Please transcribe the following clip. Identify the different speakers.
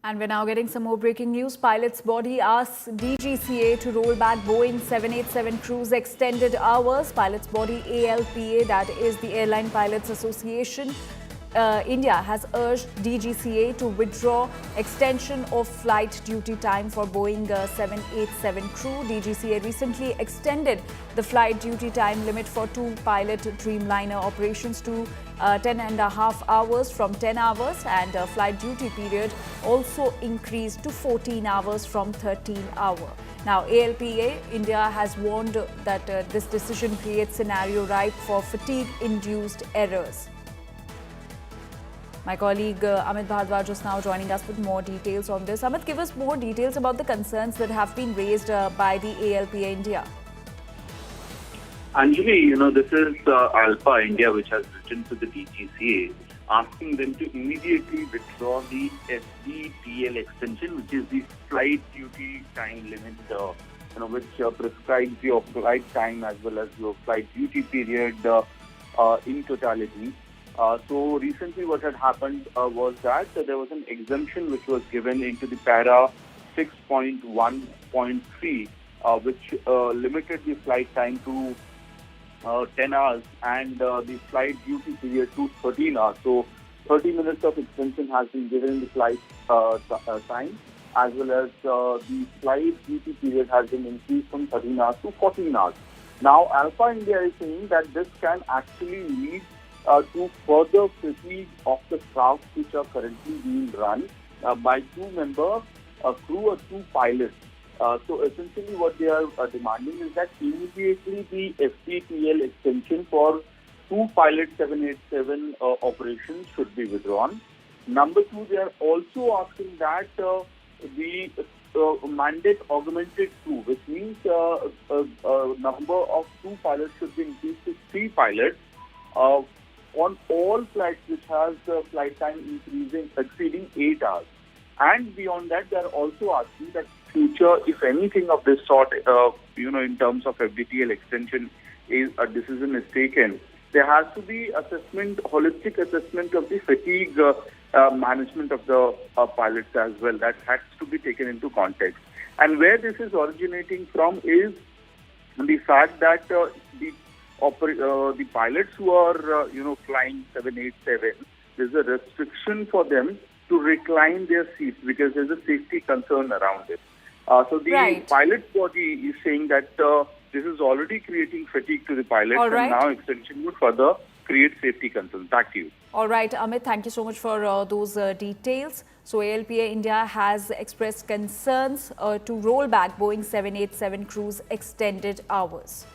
Speaker 1: And we're now getting some more breaking news. Pilots' body asks DGCA to roll back Boeing 787 crews extended hours. Pilots' body ALPA, that is the Airline Pilots Association, India has urged DGCA to withdraw extension of flight duty time for Boeing 787 crew. DGCA recently extended the flight duty time limit for two-pilot Dreamliner operations to 10.5 hours from 10 hours, and flight duty period also increased to 14 hours from 13 hours. Now, ALPA India has warned that this decision creates scenario ripe for fatigue-induced errors. My colleague Amit Bhardwaj is now joining us with more details on this. Amit, give us more details about the concerns that have been raised by the ALPA India.
Speaker 2: Anjali, this is ALPA India, which has written to the DGCA, asking them to immediately withdraw the FDTL extension, which is the flight duty time limit, which prescribes your flight time as well as your flight duty period in totality. So recently what had happened was that there was an exemption which was given into the para 6.1.3, which limited the flight time to 10 hours and the flight duty period to 13 hours. So 30 minutes of extension has been given in the flight time, as well as the flight duty period has been increased from 13 hours to 14 hours. Now, ALPA India is saying that this can actually lead to further fatigue of the craft which are currently being run by two-member crew or two pilots. So essentially what they are demanding is that immediately the FDTL extension for two-pilot 787 operations should be withdrawn. Number two, they are also asking that the mandate augmented crew, which means number of two pilots should be increased to three pilots on all flights which has flight time exceeding 8 hours. And beyond that, they are also asking that future, if anything of this sort, in terms of FDTL extension, is a decision is taken, there has to be holistic assessment of the fatigue management of the pilots as well. That has to be taken into context. And where this is originating from is the fact that the pilots who are, flying 787, there's a restriction for them to recline their seats because there's a safety concern around it. So the pilot body is saying that this is already creating fatigue to the pilots, and now extension would further create safety concerns. Back to you.
Speaker 1: All right, Amit, thank you so much for those details. So ALPA India has expressed concerns to roll back Boeing 787 crews extended hours.